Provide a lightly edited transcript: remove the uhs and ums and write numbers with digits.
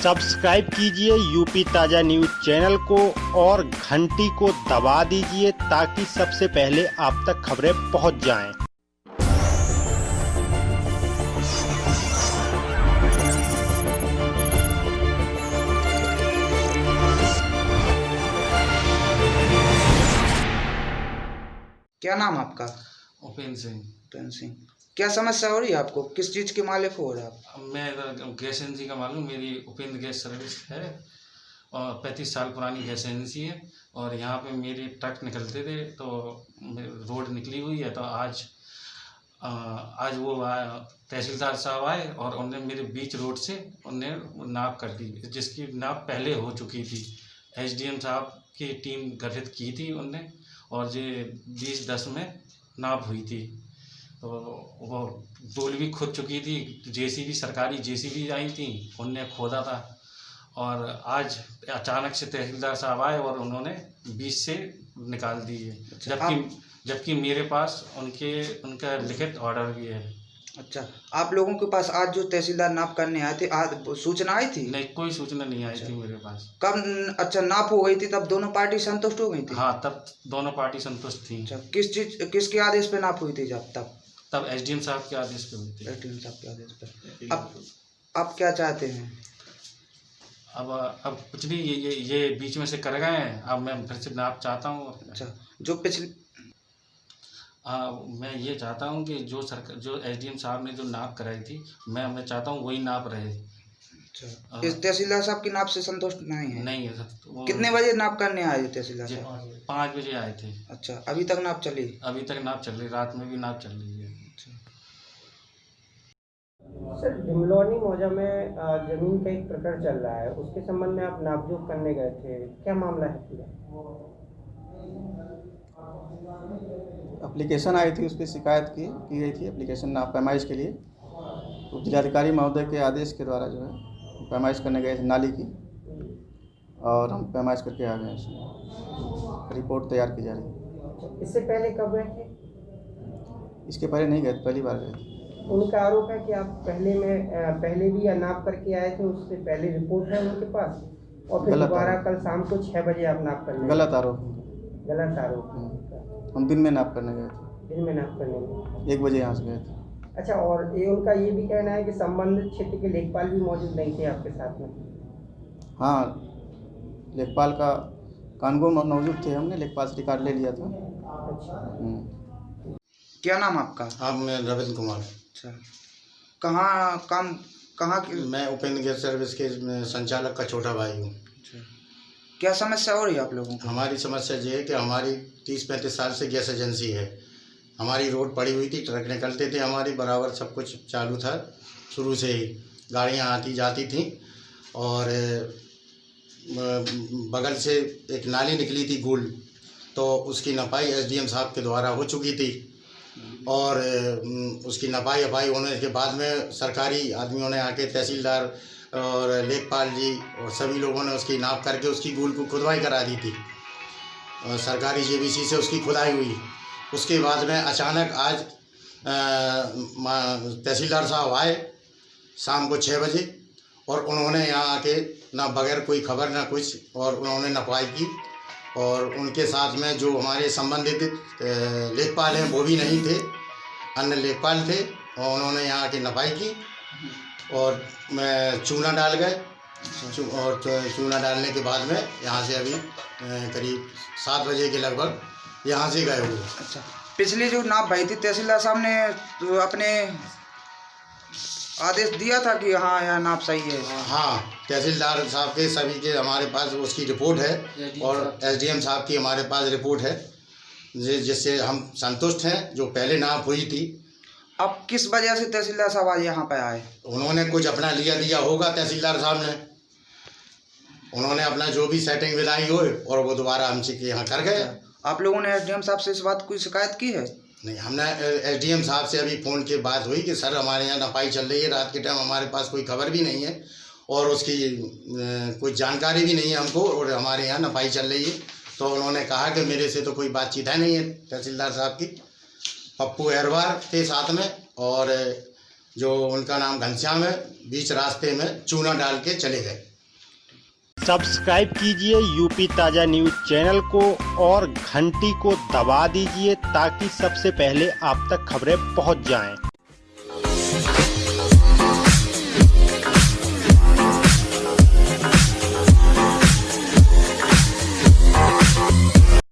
Subscribe कीजिए UP ताज़ा news channel को और घंटी को दबा दीजिए ताकि सबसे पहले आप तक खबरें पहुंच जाएं। क्या नाम आपका? उपेंद्र सिंह। उपेंद्र सिंह, क्या समस्या हो रही है आपको? किस चीज़ के मालिक हो रहे आप? मैं इधर गैस एजेंसी का मालूम, मेरी उपेंद्र गैस सर्विस है और 35 साल पुरानी गैस एजेंसी है। और यहाँ पे मेरे ट्रक निकलते थे तो रोड निकली हुई है, तो आज वो तहसीलदार साहब आए और उन्होंने मेरे बीच रोड से उन्हें नाप कर दी, जिसकी नाप पहले हो चुकी थी। एसडीएम साहब की टीम गठित की थी उनने, और ये 2010 में नाप हुई थी। तो वो पुल भी खुद चुकी थी, जेसीबी सरकारी जेसीबी आई थी, उनने खोदा था। और आज अचानक से तहसीलदार साहब आए और उन्होंने 20 से निकाल दी है, जबकि मेरे पास उनका लिखित ऑर्डर भी है। अच्छा, आप लोगों के पास आज जो तहसीलदार नाप करने आए थे, आज सूचना आई थी? नहीं, कोई सूचना नहीं आई थी मेरे पास। कब? अच्छा, नाप हो गई थी तब दोनों पार्टी संतुष्ट हो गई थी? हाँ, तब दोनों पार्टी संतुष्ट थी। अच्छा, किसके आदेश पे नाप हुई थी तब एसडीएम साहब के आदेश पे हुई थी। एसडीएम साहब के आदेश पे। अब क्या चाहते हैं? अब कुछ नहीं, ये बीच में से कर गए हैं, अब मैं फिर से नाप चाहता हूँ। अच्छा, जो पिछली मैं ये चाहता हूँ कि जो एसडीएम साहब ने जो नाप कराई थी, मैं चाहता हूँ वही नाप रहे। अच्छा, इस तहसीलदार साहब की नाप से संतुष्ट नहीं है? नहीं है सर। कितने बजे नाप करने आए थे तहसीलदार साहब? 5 बजे आए थे। अच्छा, अभी तक नाप चली? अभी तक नाप चल रही, रात में भी नाप चल रही है। सर, ढिमलौनी मौजा में जमीन का एक प्रकरण चल रहा है, उसके संबंध में आप नापजोख करने गए थे, क्या मामला है पूरा? एप्लीकेशन आई थी, उस पर शिकायत की गई थी एप्लीकेशन नाप पैमाइश के लिए। तो जिलाधिकारी महोदय के आदेश के द्वारा जो है पैमाइश करने गए थे नाली की, और हम पैमाइश करके आ गए। इसमें रिपोर्ट तैयार की जा रही है। इससे पहले कब गए थे? इसके पहले नहीं गए थे, पहली बार गए थे। उनका आरोप है कि आप पहले भी नाप करके आए थे, उससे पहले रिपोर्ट है उनके पास, और फिर दोबारा कल शाम को 6 बजे आप नाप करने? गलत आरोप। गलत आरोप। हम दिन में नाप करने गए थे। दिन में नाप करने गए? 1 बजे यहाँ से गए थे। अच्छा, और उनका ये भी कहना है कि संबंधित क्षेत्र के लेखपाल भी मौजूद नहीं थे आपके साथ में? हाँ, लेखपाल का कानून मौजूद थे, हमने लेखपाल से रिकॉर्ड ले लिया था। अच्छा, क्या नाम आपका? हाँ, मैं रविंद्र कुमार। अच्छा, कहाँ की? मैं उपेंद्र गैस सर्विस के संचालक का छोटा भाई हूँ। अच्छा, क्या समस्या हो रही है आप लोगों को? हमारी समस्या ये है कि हमारी 30-35 साल से गैस एजेंसी है। हमारी रोड पड़ी हुई थी, ट्रक निकलते थे हमारी, बराबर सब कुछ चालू था शुरू से ही, गाड़ियाँ आती जाती थीं। और बगल से एक नाली निकली थी गोल, तो उसकी नपाई एसडीएम साहब के द्वारा हो चुकी थी। और उसकी नपाई अपाई होने के बाद में सरकारी आदमियों ने आके, तहसीलदार और लेखपाल जी और सभी लोगों ने उसकी नाप करके उसकी गोल को खुदवाई करा दी थी, और सरकारी जेबीसी से उसकी खुदाई हुई। उसके बाद में अचानक आज तहसीलदार साहब आए शाम को 6 बजे, और उन्होंने यहाँ आके ना बगैर कोई खबर ना कुछ, और उन्होंने नपाई की। और उनके साथ में जो हमारे संबंधित लेखपाल हैं वो भी नहीं थे, अन्य लेखपाल थे, और उन्होंने यहाँ की नपाई की। और मैं चूना डाल गए, और चूना डालने के बाद में यहाँ से अभी करीब 7 बजे के लगभग यहाँ से गए हुए। अच्छा, पिछली जो नाप भाई थी तहसीलदार साहब ने तो अपने आदेश दिया था कि हाँ यहाँ नाप सही है? हाँ, तहसीलदार साहब के सभी के हमारे पास उसकी रिपोर्ट है, और एसडीएम साहब की हमारे पास रिपोर्ट है, जिससे हम संतुष्ट हैं, जो पहले नाप हुई थी। अब किस वजह से तहसीलदार साहब आज यहाँ पे आए? उन्होंने कुछ अपना दिया होगा तहसीलदार साहब ने, उन्होंने अपना जो भी सेटिंग मिलाई हो, और वो दोबारा हमसे के यहाँ कर गए। आप लोगों ने एसडीएम साहब से इस बात की शिकायत की है? नहीं, हमने एसडीएम साहब से अभी फ़ोन के बात हुई कि सर हमारे यहाँ नपाई चल रही है, रात के टाइम हमारे पास कोई खबर भी नहीं है, और उसकी कोई जानकारी भी नहीं है हमको, और हमारे यहाँ नपाई चल रही है। तो उन्होंने कहा कि मेरे से तो कोई बातचीत है नहीं है तहसीलदार साहब की। पप्पू अहरवार थे साथ में, और जो उनका नाम घनश्याम है, बीच रास्ते में चूना डाल के चले गए। सब्सक्राइब कीजिए यूपी ताजा न्यूज चैनल को और घंटी को दबा दीजिए ताकि सबसे पहले आप तक खबरें पहुंच जाएं।